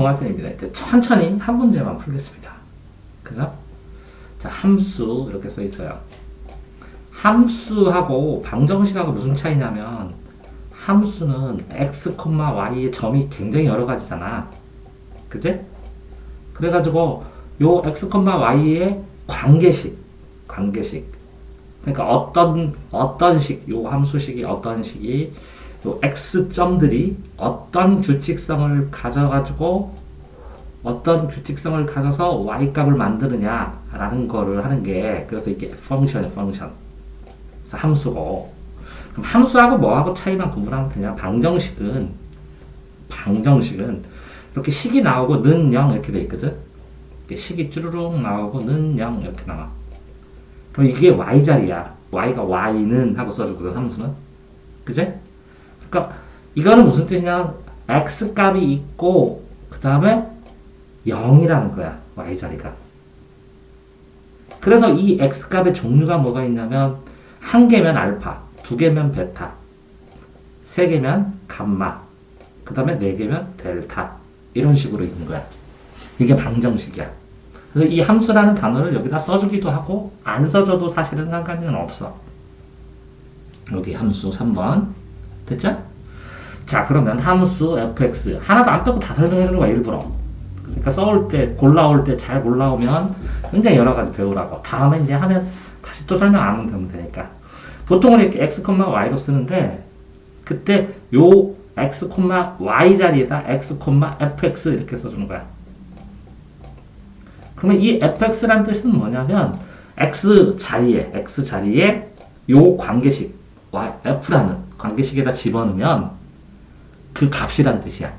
동화쌤입니다. 이제 천천히 한 문제만 풀겠습니다. 그죠? 자, 함수 이렇게 써 있어요. 함수하고 방정식하고 무슨 차이냐면 함수는 x, y의 점이 굉장히 여러 가지잖아. 그치? 그래가지고 요 x, y의 관계식. 그러니까 어떤 식, 요 함수식이 어떤 식이 요 x점들이 어떤 규칙성을 가져가지고 어떤 규칙성을 가져서 y값을 만드느냐라는 거를 하는 게 그래서 이게 펑션이에요, 펑션. 그래서 함수고 그럼 함수하고 뭐하고 차이만 구분하면 되냐? 방정식은 이렇게 식이 나오고 는 0 이렇게 돼 있거든. 이렇게 식이 쭈루룩 나오고 는 0 이렇게 나와. 그럼 이게 y자리야. y가 y는 하고 써주거든, 함수는. 그제? 그러니까 이거는 무슨 뜻이냐면 x값이 있고 그 다음에 0이라는 거야, y자리가. 그래서 이 x값의 종류가 뭐가 있냐면 한 개면 알파, 두 개면 베타, 세 개면 감마, 그 다음에 네 개면 델타 이런 식으로 있는 거야. 이게 방정식이야. 그래서 이 함수라는 단어를 여기다 써주기도 하고 안 써줘도 사실은 상관은 없어. 여기 함수 3번 됐죠? 자, 그러면 함수 fx 하나도 안 빼고 다 설명해 주는 거야, 일부러. 그러니까 써올 때, 골라올 때 잘 골라오면 굉장히 여러 가지 배우라고. 다음에 이제 하면 다시 또 설명 안 하면 되니까. 보통은 이렇게 x, y로 쓰는데 그때 요 x, y 자리에다 x, fx 이렇게 써주는 거야. 그러면 이 fx란 뜻은 뭐냐면 x 자리에 요 관계식 f라는 관계식에다 집어넣으면 그 값이란 뜻이야.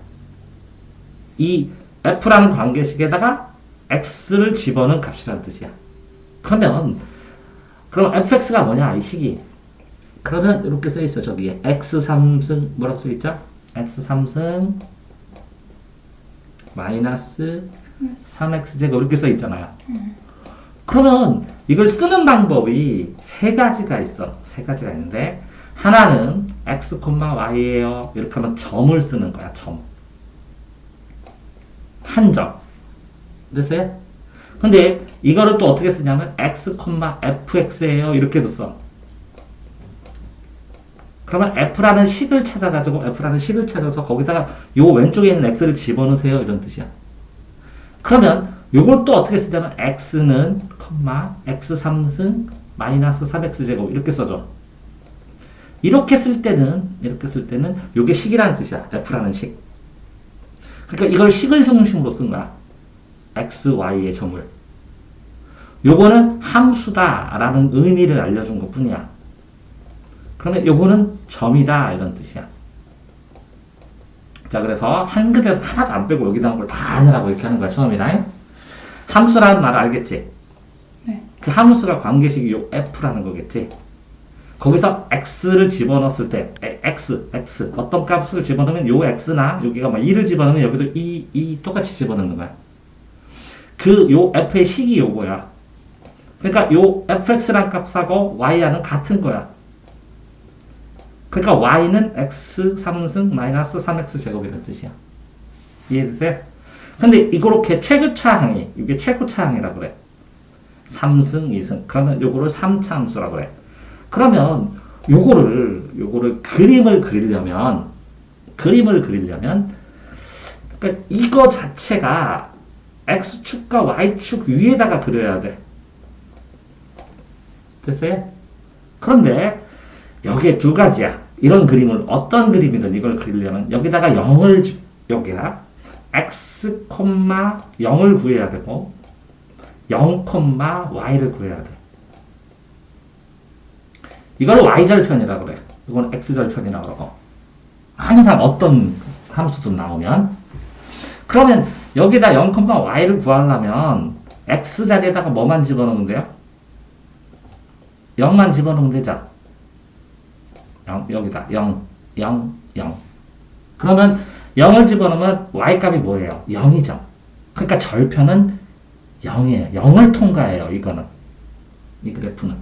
이 f라는 관계식에다가 x를 집어넣은 값이란 뜻이야. 그럼 fx가 뭐냐, 이 식이. 그러면 이렇게 써 있어, 저기에. x3승, 뭐라고 써 있죠? x3승 마이너스 3x제곱 이렇게 써 있잖아요. 그러면 이걸 쓰는 방법이 세 가지가 있어. 세 가지가 있는데 하나는 x, y예요. 이렇게 하면 점을 쓰는 거야, 점. 한 점. 됐어요? 근데 이거를 또 어떻게 쓰냐면 x, fx예요. 이렇게도 써. 그러면 f라는 식을 찾아서 거기다가 요 왼쪽에 있는 x를 집어넣으세요. 이런 뜻이야. 그러면 요걸 또 어떻게 쓰냐면 x는 x3승 마이너스 3x제곱 이렇게 써줘. 이렇게 쓸 때는 요게 식이라는 뜻이야. f라는 식. 그러니까 이걸 식을 중심으로 쓴 거야. x, y의 점을. 요거는 함수다라는 의미를 알려준 것 뿐이야. 그러면 요거는 점이다 이런 뜻이야. 자, 그래서 한 그대로 하나도 안 빼고 여기다 한 걸 다 하느라고 이렇게 하는 거야, 처음이라. 함수라는 말을 알겠지? 네. 그 함수가 관계식이 요 f라는 거겠지? 거기서 x를 집어넣었을 때 x 어떤 값을 집어넣으면 요 x나 여기가 막 2를 집어넣으면 여기도 2 똑같이 집어넣는 거야. 요 f의 식이 요거야. 그러니까 요 fx란 값하고 y하는 같은 거야. 그러니까 y는 x 3승 마이너스 3x 제곱이라는 뜻이야. 이해되세요? 근데 이렇게 최고차항이 이게 최고차항이라고 그래. 3승 2승. 그러면 요거를 3차 함수라고 그래. 그러면 요거를 그림을 그리려면 그러니까 이거 자체가 x축과 y축 위에다가 그려야 돼. 됐어요? 그런데 여기에 두 가지야. 이런 그림을 어떤 그림이든 이걸 그리려면 여기다가 0을 여기다 x, 0을 구해야 되고 0, y를 구해야 돼. 이걸 y절편이라고 그래. 이건 x절편이라고 그러고. 항상 어떤 함수도 나오면. 그러면 여기다 0, y를 구하려면 x자리에다가 뭐만 집어넣으면 돼요? 0만 집어넣으면 되죠? 0, 여기다 0. 그러면 0을 집어넣으면 y값이 뭐예요? 0이죠. 그러니까 절편은 0이에요. 0을 통과해요. 이거는. 이 그래프는.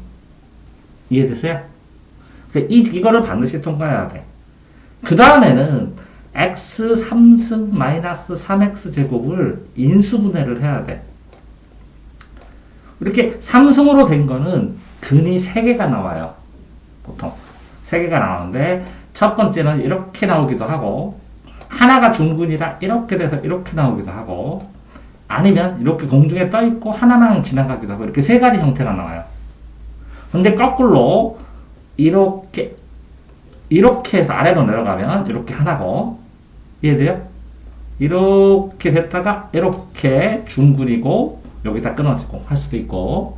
이해되세요? 이거를 반드시 통과해야 돼. 그 다음에는 x 3승 마이너스 3x 제곱을 인수분해를 해야 돼. 이렇게 3승으로 된 거는 근이 3개가 나와요. 보통 3개가 나오는데 첫 번째는 이렇게 나오기도 하고, 하나가 중근이라 이렇게 돼서 이렇게 나오기도 하고, 아니면 이렇게 공중에 떠 있고 하나만 지나가기도 하고, 이렇게 3가지 형태가 나와요. 근데 거꾸로 이렇게 해서 아래로 내려가면 이렇게 하나고, 이해돼요? 이렇게 됐다가 이렇게 중근이고 여기다 끊어지고 할 수도 있고,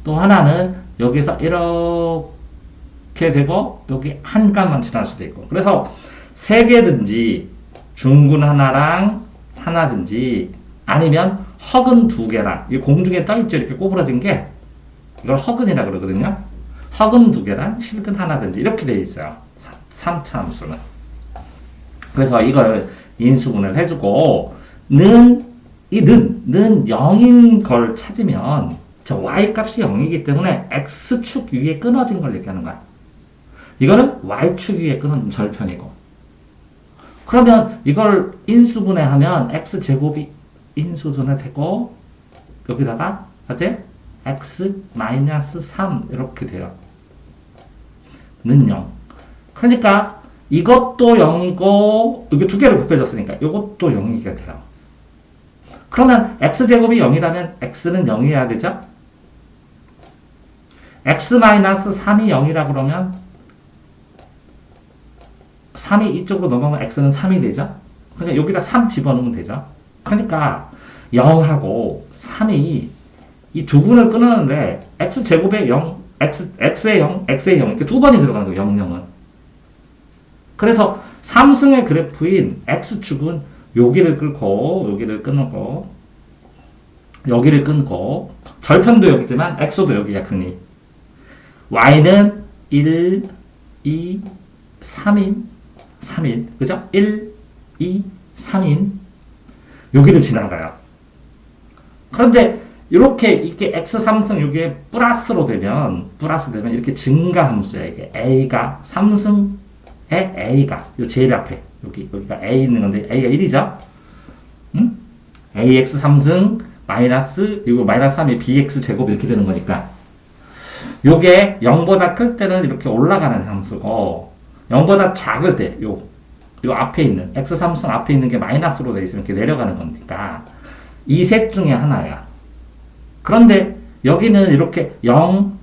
또 하나는 여기서 이렇게 되고 여기 한 칸만 지날 수도 있고. 그래서 3개든지 중근 하나든지 아니면 허근 2개랑, 이 공중에 떠있죠, 이렇게 꼬부러진 게, 이걸 허근이라 그러거든요. 허근 2개랑 실근 하나든지 이렇게 되어 있어요, 3차 함수는. 그래서 이걸 인수분해를 해주고, 는 0인 걸 찾으면, 저 y 값이 0이기 때문에 x축 위에 끊어진 걸 얘기하는 거야. 이거는 y축 위에 끊어진 절편이고. 그러면 이걸 인수분해하면 x제곱이 인수분해 되고, 여기다가 어째 x 마이너스 3 이렇게 돼요. 는 0. 그러니까 이것도 0이고, 이게 2개로 곱해졌으니까 이것도 0이게 돼요. 그러면 x제곱이 0이라면 x는 0이어야 되죠? x 마이너스 3이 0이라 그러면 3이 이쪽으로 넘어가면 x는 3이 되죠? 그러니까 여기다 3 집어넣으면 되죠? 그러니까 0하고 3이 이 두 군을 끊었는데 x제곱에 0, x에 0, x에 0 이렇게 두 번이 들어가는 거예요, 0, 0은. 그래서 3승의 그래프인 x축은 여기를 끊고 여기를 끊고 여기를 끊고, 절편도 여기지만 x도 여기가 크니 y는 1, 2, 3인 그죠? 1, 2, 3인 여기를 지나가요. 그런데 이렇게 x3승 이게 플러스로 되면 이렇게 증가함수야. 이게 a가 3승에 a가 요 제일 앞에 여기가 a 있는 건데 a가 1이죠. 응? ax 3승 마이너스 이거 마이너스 3이 bx 제곱 이렇게 되는 거니까, 요게 0보다 클 때는 이렇게 올라가는 함수고, 0보다 작을 때 요 앞에 있는 x 3승 앞에 있는 게 마이너스로 돼 있으면 이렇게 내려가는 거니까 이 셋 중에 하나야. 그런데 여기는 이렇게 0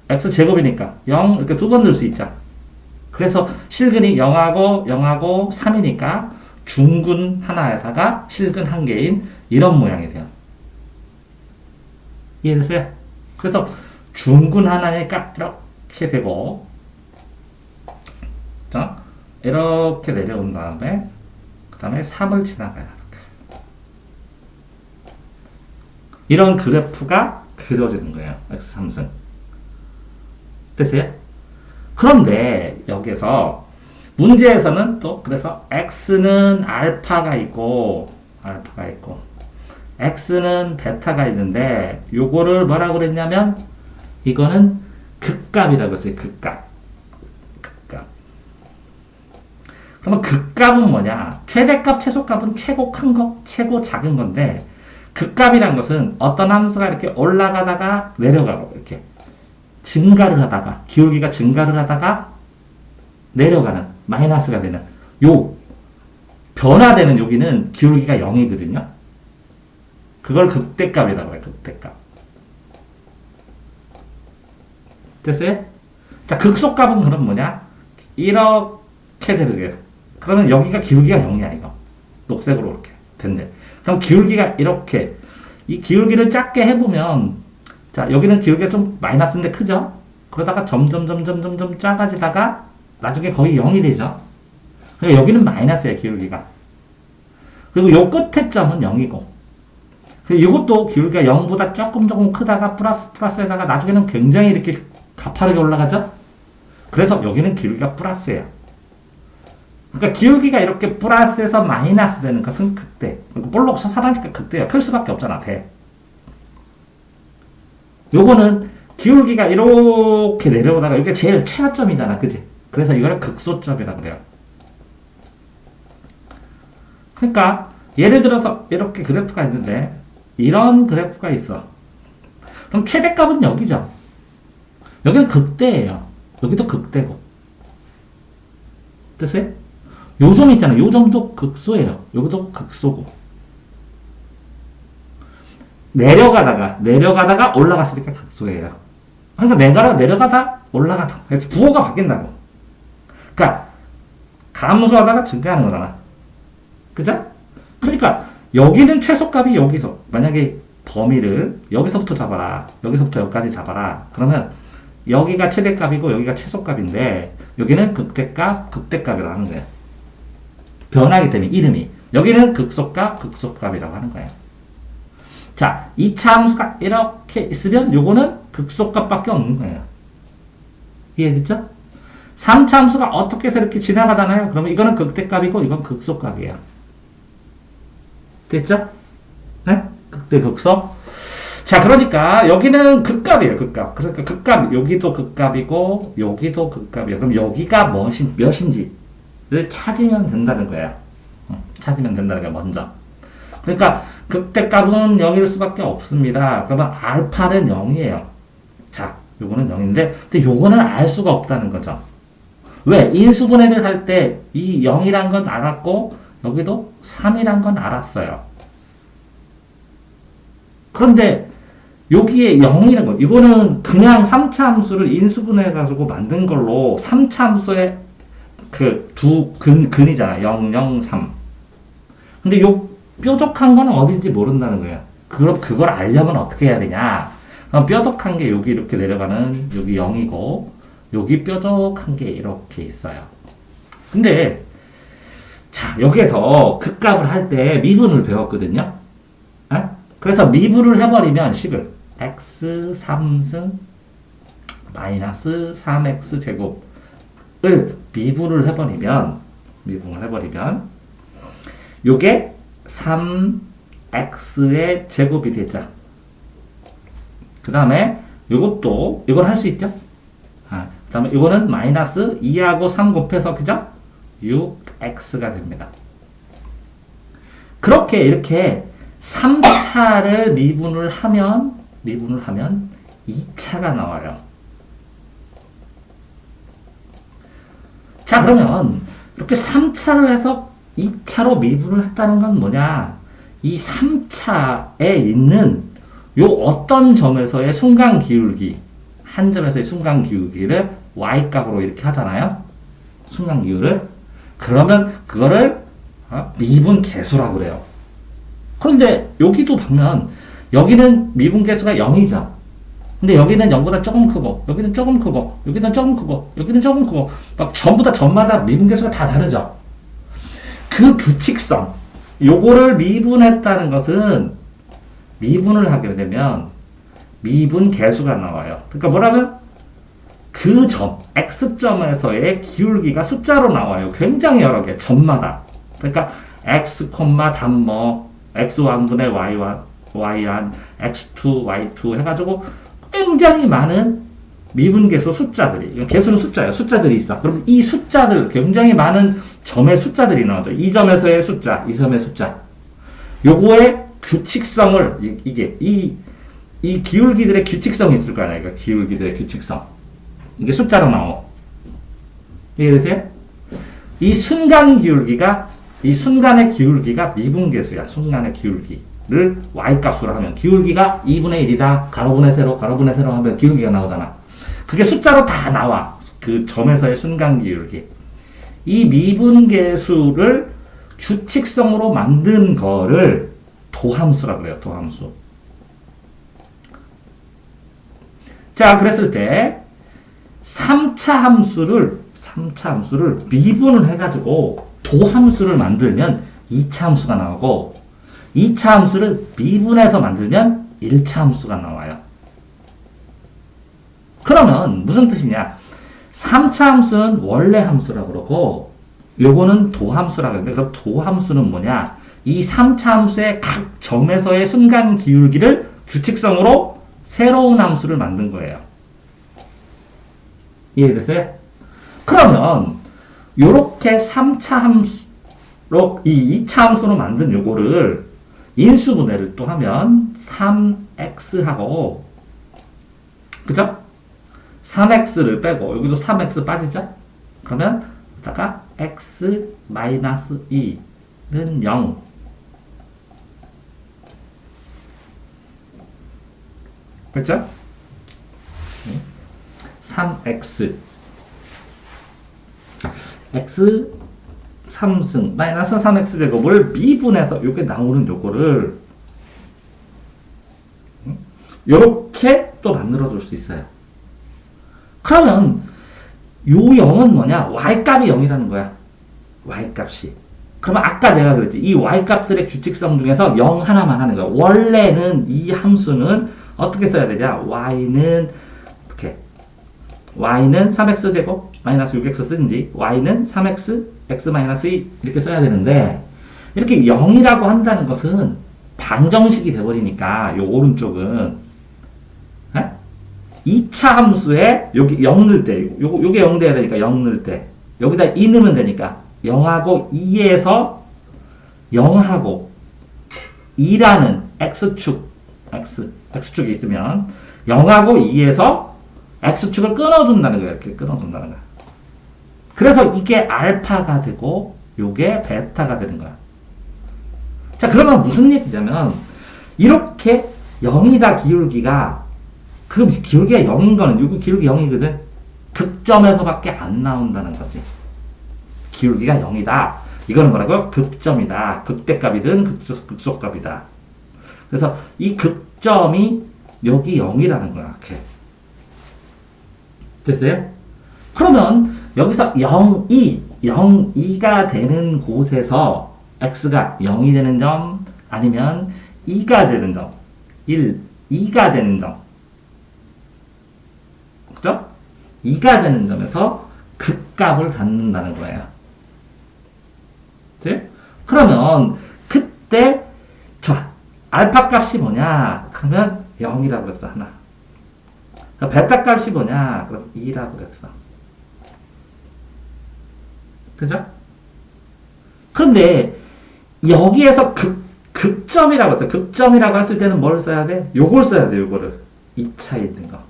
x 제곱이니까 0 이렇게 두 번 넣을 수 있죠. 그래서 실근이 0하고 3이니까 중근 하나에다가 실근 한 개인 이런 모양이 돼요. 이해되세요? 그래서 중근 하나니까 이렇게 되고, 자, 이렇게 내려온 다음에 그 다음에 3을 지나가요. 이런 그래프가 그려지는 거예요, x3승. 됐어요? 그런데 여기서 문제에서는 또 그래서 x는 알파가 있고 x는 베타가 있는데, 요거를 뭐라고 그랬냐면 이거는 극값이라고 했어요. 극값. 그러면 극값은 뭐냐? 최대값, 최소값은 최고 큰 거, 최고 작은 건데, 극값이란 것은 어떤 함수가 이렇게 올라가다가 내려가고 이렇게 증가를 하다가, 기울기가 증가를 하다가 내려가는, 마이너스가 되는 요 변화되는 여기는 기울기가 0이거든요. 그걸 극대값이라고 해요. 극대값. 됐어요? 자, 극소값은 그럼 뭐냐? 이렇게 되는 거예요. 그러면 여기가 기울기가 0이야, 이거. 녹색으로 이렇게 된대. 그럼 기울기가 이렇게, 이 기울기를 작게 해보면, 자, 여기는 기울기가 좀 마이너스인데 크죠? 그러다가 점점 작아지다가 나중에 거의 0이 되죠? 그러니까 여기는 마이너스야, 기울기가. 그리고 요 끝에 점은 0이고, 그리고 이것도 기울기가 0보다 조금 크다가 플러스에다가 나중에는 굉장히 이렇게 가파르게 올라가죠? 그래서 여기는 기울기가 플러스예요. 그러니까 기울기가 이렇게 플러스에서 마이너스 되는 것은 극대. 볼록 솟아나니까 극대야. 클 수밖에 없잖아, 대. 요거는 기울기가 이렇게 내려오다가 이게 제일 최하점이잖아, 그지? 그래서 이거를 극소점이라고 그래요. 그러니까 예를 들어서 이렇게 그래프가 있는데 이런 그래프가 있어. 그럼 최대값은 여기죠. 여기는 극대예요. 여기도 극대고. 됐어요? 요 점 있잖아요. 요 점도 극소예요. 여기도 극소고. 내려가다가 올라갔으니까 극소예요. 그러니까 내려가다 올라가다 이렇게 부호가 바뀐다고. 그러니까 감소하다가 증가하는 거잖아. 그죠? 그러니까 여기는 최소값이 여기서 만약에 범위를 여기서부터 잡아라. 여기서부터 여기까지 잡아라. 그러면 여기가 최대값이고 여기가 최소값인데 여기는 극대값이라고 하는 거예요. 변하기 때문에 이름이. 여기는 극소값이라고 하는 거예요. 자, 2차 함수가 이렇게 있으면 요거는 극소값밖에 없는 거예요. 이해됐죠? 3차 함수가 어떻게 해서 이렇게 지나가잖아요. 그러면 이거는 극대값이고 이건 극소값이에요. 됐죠? 네? 극대 극소. 자, 그러니까 여기는 극값이에요. 극값. 그러니까 극값, 여기도 극값이고 여기도 극값이에요. 그럼 여기가 몇인지를 찾으면 된다는 거예요. 찾으면 된다는 거예요. 먼저. 그러니까 극대값은 0일 수밖에 없습니다. 그러면 알파는 0이에요. 자, 요거는 0인데 근데 요거는 알 수가 없다는 거죠. 왜? 인수분해를 할 때 이 0이란 건 알았고 여기도 3이란 건 알았어요. 그런데 여기에 0이라는 거, 이거는 그냥 3차 함수를 인수분해해가지고 만든 걸로 3차 함수의 그 근이잖아. 0, 0, 3. 근데 요 뾰족한 거는 어딘지 모른다는 거예요. 그럼 그걸 알려면 어떻게 해야 되냐? 그럼 뾰족한 게 여기 이렇게 내려가는 여기 0이고 여기 뾰족한 게 이렇게 있어요. 근데 자, 여기에서 극값을 할 때 미분을 배웠거든요. 에? 그래서 미분을 해버리면 식을 x 3승 마이너스 3x 제곱을 미분을 해버리면 요게 3x의 제곱이 되죠. 그 다음에 요것도 이걸 할 수 있죠. 그 다음에 이거는 마이너스 2하고 3 곱해서 그죠? 6x가 됩니다. 그렇게 이렇게 3차를 미분을 하면 2차가 나와요. 자, 그러면 이렇게 3차를 해서 2차로 미분을 했다는 건 뭐냐? 이 3차에 있는 요 어떤 점에서의 순간 기울기, 한 점에서의 순간 기울기를 y값으로 이렇게 하잖아요. 순간 기울을. 그러면 그거를 미분 계수라고 그래요. 그런데 여기도 보면 여기는 미분 계수가 0이죠. 근데 여기는 0보다 조금 크고 여기는 조금 크고 여기는 조금 크고 여기는 조금 크고 막 전부 다 점마다 미분 계수가 다 다르죠. 그 규칙성, 요거를 미분했다는 것은 미분을 하게 되면 미분 계수가 나와요. 그러니까 뭐라면 그 점, x점에서의 기울기가 숫자로 나와요. 굉장히 여러 개, 점마다. 그러니까 x, 단모, x1분의 y1, y1, x2, y2 해가지고 굉장히 많은 미분계수 숫자들이, 계수는 숫자예요. 숫자들이 있어. 그럼 이 숫자들, 굉장히 많은 점의 숫자들이 나오죠. 이 점에서의 숫자, 이 점의 숫자. 요거의 규칙성을, 이 기울기들의 규칙성이 있을 거 아니야. 그러니까 기울기들의 규칙성. 이게 숫자로 나오. 이해되세요? 이 순간의 기울기가 미분계수야. 순간의 기울기를 y값으로 하면 기울기가 2분의 1이다. 가로분의 세로 하면 기울기가 나오잖아. 그게 숫자로 다 나와. 그 점에서의 순간 기울기. 이 미분계수를 규칙성으로 만든 거를 도함수라고 그래요. 도함수. 자, 그랬을 때 3차 함수를 미분을 해가지고 도함수를 만들면 2차 함수가 나오고 2차 함수를 미분해서 만들면 1차 함수가 나와요. 그러면 무슨 뜻이냐? 3차 함수는 원래 함수라고 그러고 요거는 도함수라고 하는데 그럼 도함수는 뭐냐? 이 3차 함수의 각 점에서의 순간 기울기를 규칙성으로 새로운 함수를 만든 거예요. 이해됐어요? 그러면 요렇게 3차 함수 이 2차 함수로 만든 요거를 인수분해를 또 하면 3x하고, 그죠? 3x를 빼고 여기도 3x 빠지죠? 그러면 여기다가 x 마이너스 2는 0. 그렇죠? 3x x 3승 마이너스 3x 제곱을 미분해서 이게 나오는 요거를 요렇게 또 만들어 줄 수 있어요. 그러면 요 0은 뭐냐? y값이 0이라는 거야. y값이. 그러면 아까 내가 그랬지. 이 y값들의 규칙성 중에서 0 하나만 하는 거야. 원래는 이 함수는 어떻게 써야 되냐? y는 이렇게 y는 3x 제곱 마이너스 6x 쓰든지 y는 3x x 마이너스 2 이렇게 써야 되는데 이렇게 0이라고 한다는 것은 방정식이 돼버리니까 요 오른쪽은 2차 함수에 여기 0 넣을 때 요게 0 돼야 되니까 0 넣을 때 여기다 2 넣으면 되니까 0하고 2에서 0하고 2라는 x축 x축이 있으면 0하고 2에서 x축을 끊어준다는 거야. 이렇게 끊어준다는 거야. 그래서 이게 알파가 되고 요게 베타가 되는 거야. 자, 그러면 무슨 얘기냐면 이렇게 0이다 기울기가 그럼 기울기가 0인 거는 여기 기울기 0이거든. 극점에서밖에 안 나온다는 거지. 기울기가 0이다. 이거는 뭐라고요? 극점이다. 극대값이든 극소값이다. 그래서 이 극점이 여기 0이라는 거야. 이렇게. 됐어요? 그러면 여기서 0, 2가 되는 곳에서 x가 0이 되는 점 아니면 2가 되는 점 2가 되는 점 그죠? 2가 되는 점에서 극값을 갖는다는 거예요. 네? 그러면 그때 자 알파 값이 뭐냐? 그러면 0이라고 했어 하나. 베타 값이 뭐냐? 그럼 2라고 했어. 그죠? 그런데 여기에서 극점이라고 했어. 극점이라고 했을 때는 뭘 써야 돼? 요걸 써야 돼. 요거를 2차에 있는 거.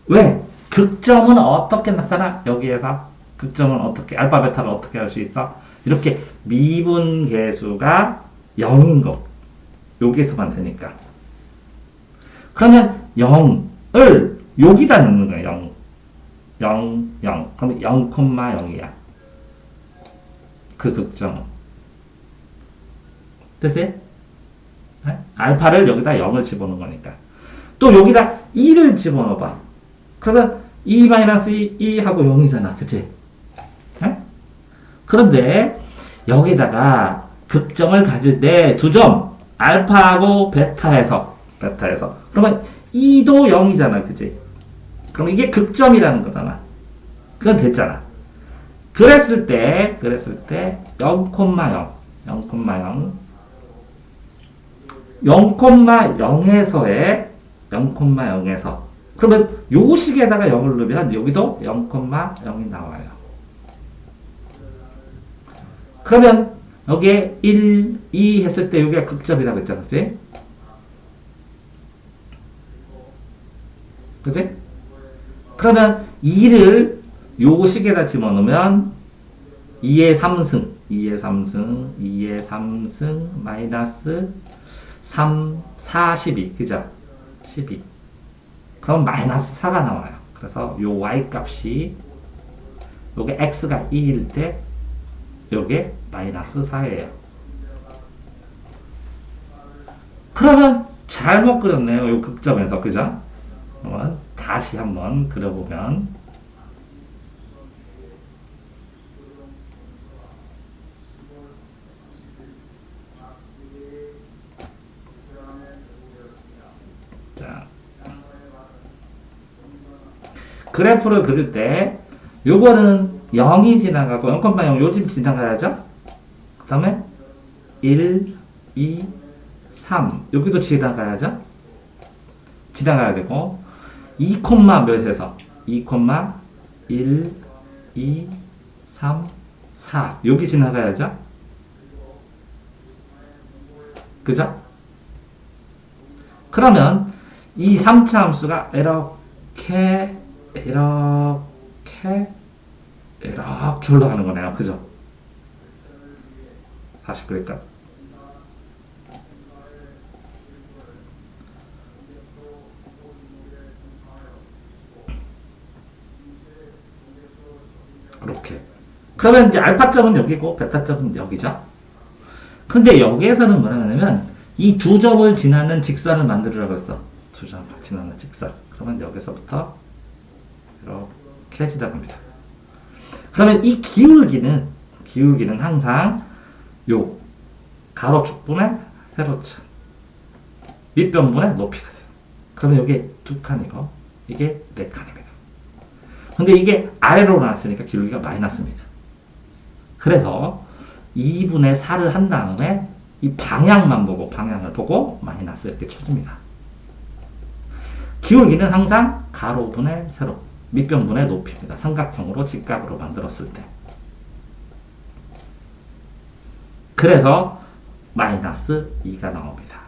왜? 극점은 어떻게 나타나? 여기에서 극점은 어떻게 알파 베타를 어떻게 할 수 있어? 이렇게 미분 계수가 0인 거. 여기에서만 되니까. 그러면 0을 여기다 넣는 거야. 0. 0, 0. 그러면 0,0이야. 그 극점은. 됐어요? 네? 알파를 여기다 0을 집어넣은 거니까. 또 여기다 2를 집어넣어봐. 그러면 2-2 하고 0이잖아. 그치? 네? 그런데 여기다가 극점을 가질 때 두 점. 알파하고 베타에서. 그러면 2도 0이잖아. 그치? 그럼 이게 극점이라는 거잖아. 그건 됐잖아. 그랬을 때 0,0 0,0에서 그러면 요 식에다가 0을 넣으면 여기도 0,0이 나와요. 그러면 여기에 1, 2 했을 때 여기가 극점이라고 했잖아. 그치? 그치? 그러면 2를 요 식에다 집어넣으면 2의 3승 마이너스 3, 4, 12 그죠? 12 그럼 마이너스 4가 나와요. 그래서 요 y값이 요게 x가 2일 때 요게 마이너스 4예요. 그러면 잘못 그렸네요. 요 극점에서 그죠? 그러면 다시 한번 그려보면 자 그래프를 그릴 때 요거는 0이 지나가고 0,0 요즘 지나가야죠? 그 다음에 1, 2, 3 여기도 지나가야죠? 지나가야 되고 2, 몇에서 2, 1, 2, 3, 4. 여기 지나가야죠. 그죠? 그러면 이 3차 함수가 이렇게 올라가는 거네요. 그죠? 다시 그릴까? 이렇게. 그러면 이제 알파점은 여기고 베타점은 여기죠. 근데 여기에서는 뭐라 하냐면 이 두 점을 지나는 직선을 만들으라고 했어. 두 점을 지나는 직선. 그러면 여기서부터 이렇게 지나갑니다. 그러면 이 기울기는 항상 요 가로축분의 세로축 밑변분의 높이가 돼요. 그러면 이게 2칸이고 이게 4칸입니다. 근데 이게 아래로 나왔으니까 기울기가 마이너스입니다. 그래서 2분의 4를 한 다음에 이 방향을 보고 마이너스 이렇게 쳐줍니다. 기울기는 항상 가로분의 세로, 밑변분의 높이입니다. 삼각형으로 직각으로 만들었을 때. 그래서 마이너스 2가 나옵니다.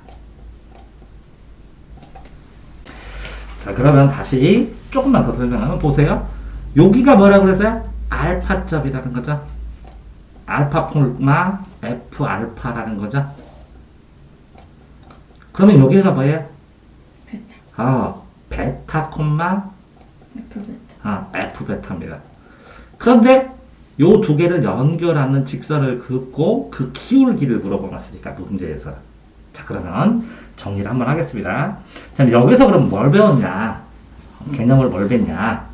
자, 그러면 다시 조금만 더 설명하면 보세요. 여기가 뭐라고 그랬어요? 알파점이라는 거죠. 알파 콤마 F 알파라는 거죠. 그러면 여기가 뭐예요? 베타. 베타 콤마 F 베타. F 베타입니다. 그런데 요 두 개를 연결하는 직선을 긋고 그 기울기를 물어보았으니까 문제에서. 자, 그러면 정리를 한번 하겠습니다. 자, 여기서 그럼 뭘 배웠냐? 개념을 뭘 뺐냐?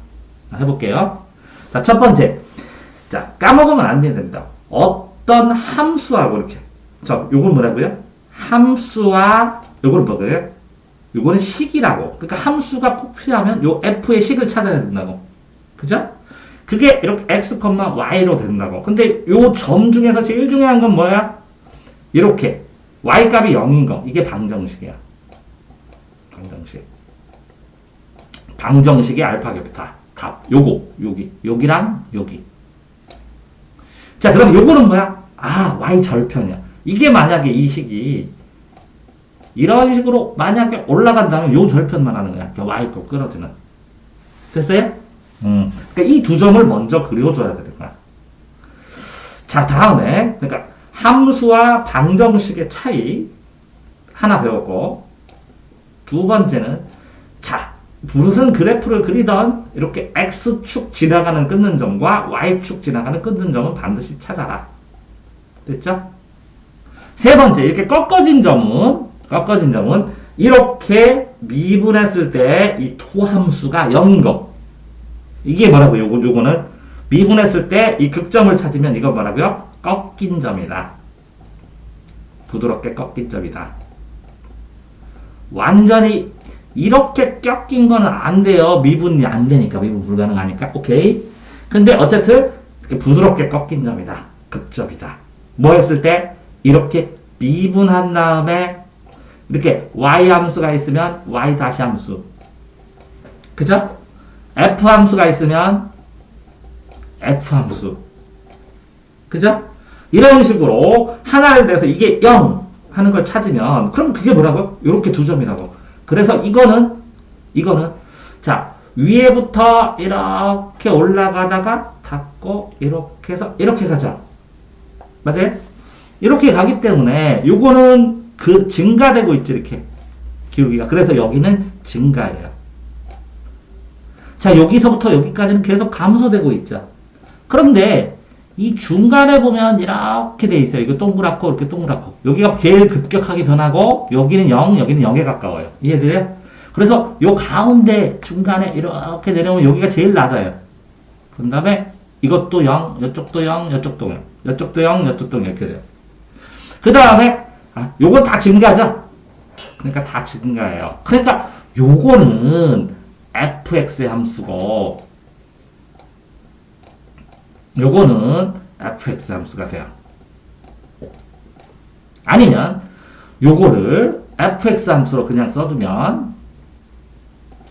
해볼게요. 자, 첫 번째. 자, 까먹으면 안 됩니다. 어떤 함수하고 이렇게. 요건 뭐라고요? 함수와, 요거는 뭐예요? 요거는 식이라고. 그러니까 함수가 꼭 필요하면 요 f의 식을 찾아야 된다고. 그죠? 그게 이렇게 x, y로 된다고. 근데 요 점 중에서 제일 중요한 건 뭐야? 이렇게. y 값이 0인 거. 이게 방정식이야. 방정식. 방정식의 알파 베타. 답. 여기랑 여기. 자, 그럼 요거는 뭐야? y 절편이야. 이게 만약에 이 식이 이런 식으로 만약에 올라간다면 요 절편만 하는 거야. 그러니까 y값 끌어지는. 됐어요? 그러니까 이 두 점을 먼저 그려줘야 되는 거야. 자, 다음에 그러니까 함수와 방정식의 차이 하나 배웠고, 두 번째는 자, 무슨 그래프를 그리던 이렇게 x축 지나가는 끊는 점과 y축 지나가는 끊는 점은 반드시 찾아라. 됐죠? 세 번째, 이렇게 꺾어진 점은 이렇게 미분했을 때 이 토함수가 0인 거. 이게 뭐라고요? 요거는 미분했을 때 이 극점을 찾으면 이거 뭐라고요? 꺾인 점이다. 부드럽게 꺾인 점이다. 완전히 이렇게 꺾인 거는 안 돼요. 미분이 안 되니까. 미분 불가능하니까. 오케이. 근데 어쨌든 이렇게 부드럽게 꺾인 점이다. 극점이다. 뭐 했을 때? 이렇게 미분한 다음에 이렇게 y 함수가 있으면 y 다시 함수. 그죠? f 함수가 있으면 f 함수. 그죠? 이런 식으로 하나를 내서 이게 0 하는 걸 찾으면 그럼 그게 뭐라고요? 이렇게 두 점이라고. 그래서 이거는 자, 위에부터 이렇게 올라가다가 닫고 이렇게 해서 이렇게 가자. 맞아요? 이렇게 가기 때문에 요거는 그 증가되고 있죠, 이렇게 기울기가. 그래서 여기는 증가예요. 자, 여기서부터 여기까지는 계속 감소되고 있죠. 그런데 이 중간에 보면 이렇게 돼 있어요. 이거 동그랗고 이렇게 동그랗고. 여기가 제일 급격하게 변하고 여기는 0, 여기는 0에 가까워요. 이해돼요? 그래서 요 가운데 중간에 이렇게 내려오면 여기가 제일 낮아요. 그 다음에 이것도 0, 이쪽도 0, 이쪽도 0, 이쪽도 0, 이쪽도 0 이렇게 돼요. 그 다음에 요건 다 증가죠? 그러니까 다 증가예요. 그러니까 요거는 fx의 함수고 요거는 fx 함수가 돼요. 아니면 요거를 fx 함수로 그냥 써두면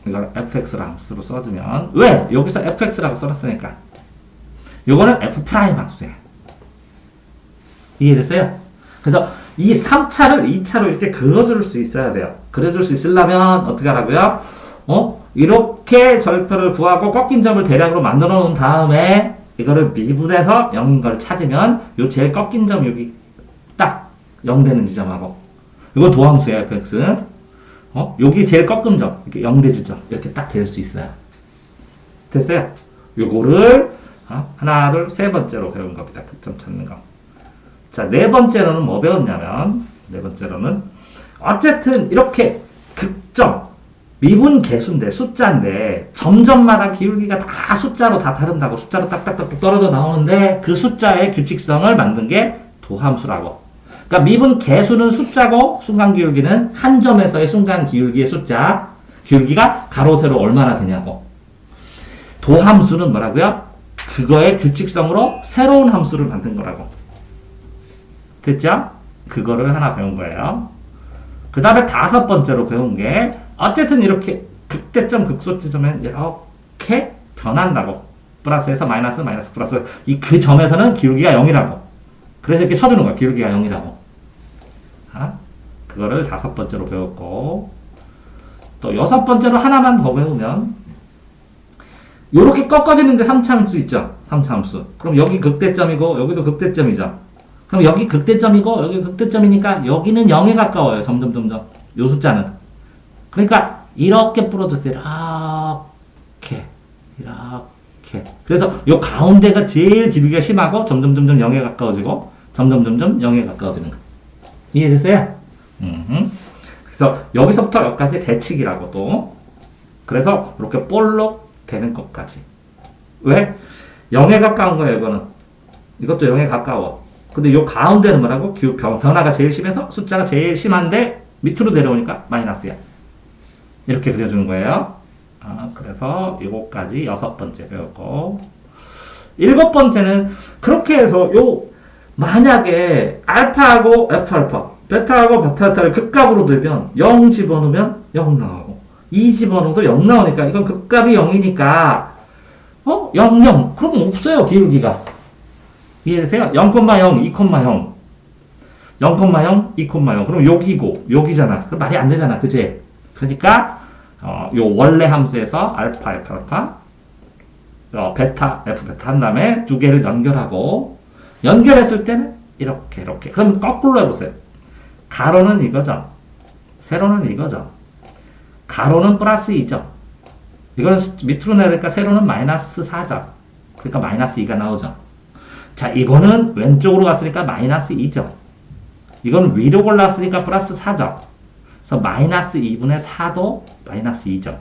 이걸 fx 함수로 써두면 왜? 여기서 fx라고 써놨으니까 요거는 f' 함수예요. 이해됐어요? 그래서 이 3차를 2차로 이렇게 그려줄 수 있어야 돼요. 그려줄 수 있으려면 어떻게 하라고요? 이렇게 절표를 구하고 꺾인 점을 대략으로 만들어 놓은 다음에 이거를 미분해서 0인 걸 찾으면 요 제일 꺾인 점 여기 딱 0 되는 지점하고 이거 도함수예요, fx. 여기 제일 꺾은 점, 이렇게 0 되는 지점 이렇게 딱 될 수 있어요. 됐어요? 요거를 하나, 둘, 세 번째로 배운 겁니다. 극점 찾는 거. 자, 네 번째로는 뭐 배웠냐면, 네 번째로는 어쨌든 이렇게 극점, 미분 계수인데, 숫자인데, 점점마다 기울기가 다 숫자로 다 다른다고, 숫자로 딱딱딱 떨어져 나오는데, 그 숫자의 규칙성을 만든 게 도함수라고. 그러니까 미분 계수는 숫자고, 순간 기울기는 한 점에서의 순간 기울기의 숫자, 기울기가 가로, 세로 얼마나 되냐고. 도함수는 뭐라고요? 그거의 규칙성으로 새로운 함수를 만든 거라고. 됐죠? 그거를 하나 배운 거예요. 그 다음에 다섯 번째로 배운 게 어쨌든 이렇게 극대점, 극소점은 이렇게 변한다고. 플러스에서 마이너스, 마이너스, 플러스. 그 점에서는 기울기가 0이라고. 그래서 이렇게 쳐주는 거야. 기울기가 0이라고. 그거를 다섯 번째로 배웠고 또 여섯 번째로 하나만 더 배우면 요렇게 꺾어지는데 3차함수 있죠? 3차함수. 그럼 여기 극대점이고 여기도 극대점이죠? 그럼 여기 극대점이고 여기 극대점이니까 여기는 0에 가까워요. 점점. 요 숫자는. 그러니까 이렇게 풀어주세요. 이렇게. 그래서 요 가운데가 제일 기울기가 심하고 점점 0에 가까워지고 점점 0에 가까워지는 거. 이해됐어요? 그래서 여기서부터 여기까지 대칭이라고 또. 그래서 이렇게 볼록 되는 것까지. 왜? 0에 가까운 거예요, 이거는. 이것도 0에 가까워. 근데 요 가운데는 뭐라고? 변화가 제일 심해서 숫자가 제일 심한데 밑으로 내려오니까 마이너스야. 이렇게 그려주는 거예요. 그래서 요거까지 여섯 번째 배웠고. 일곱 번째는 그렇게 해서 만약에 알파하고 F알파, 베타하고 베타를 극값으로 되면 0 집어넣으면 0 나오고 2 집어넣어도 0 나오니까 이건 극값이 0이니까 0, 0. 그럼 없어요, 기울기가. 이해되세요? 0,0, 2,0. 0,0, 2,0. 그럼 여기고, 여기잖아. 그럼 말이 안 되잖아. 그치? 그러니까, 요 원래 함수에서 알파, F 알파, 베타, F 베타 한 다음에 두 개를 연결하고, 연결했을 때는 이렇게. 그럼 거꾸로 해보세요. 가로는 이거죠. 세로는 이거죠. 가로는 플러스 2죠. 이거는 밑으로 내리니까 세로는 마이너스 4죠. 그러니까 마이너스 2가 나오죠. 자, 이거는 왼쪽으로 갔으니까 마이너스 2죠. 이건 위로 골랐으니까 플러스 4죠. 그래서 마이너스 2분의 4도 마이너스 2죠.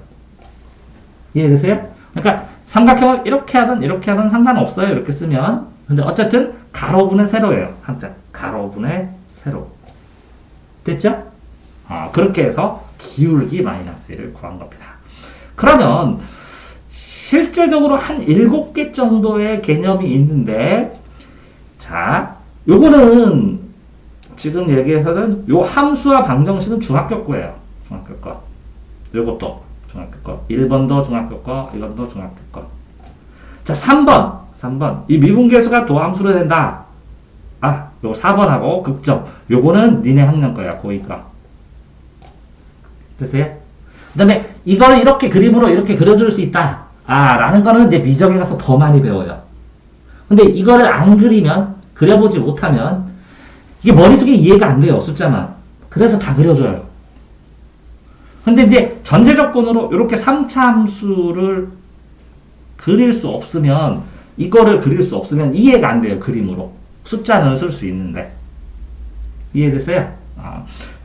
이해되세요? 그러니까 삼각형을 이렇게 하든 상관없어요. 이렇게 쓰면. 근데 어쨌든 가로분의 세로예요. 한때 가로분의 세로. 됐죠? 그렇게 해서 기울기 마이너스 1을 구한 겁니다. 그러면 실제적으로 한 7개 정도의 개념이 있는데, 자, 요거는 지금 얘기해서는 요 함수와 방정식은 중학교 거예요. 중학교 거. 요것도 중학교 거. 1번도 중학교 거, 이것도 중학교 거. 자, 3번. 이 미분계수가 도함수로 된다. 요거 4번하고 극점. 요거는 니네 학년 거야, 고2 거. 됐어요? 그 다음에 이걸 이렇게 그림으로 이렇게 그려줄 수 있다. 라는 거는 이제 미정에 가서 더 많이 배워요. 근데 이거를 안 그리면, 그려보지 못하면, 이게 머릿속에 이해가 안 돼요, 숫자만. 그래서 다 그려줘요. 근데 이제 전제 조건으로 이렇게 3차 함수를 그릴 수 없으면, 이거를 그릴 수 없으면 이해가 안 돼요, 그림으로. 숫자는 쓸 수 있는데. 이해됐어요?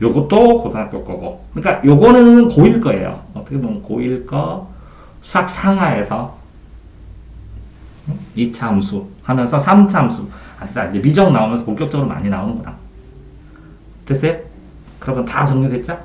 요것도 고등학교 거고. 그러니까 요거는 고1 거예요. 어떻게 보면 고1 거 수학 상하에서 2차 함수 하면서 3차 함수. 이제 미정 나오면서 본격적으로 많이 나오는구나. 됐어요? 그러면 다 정리됐죠?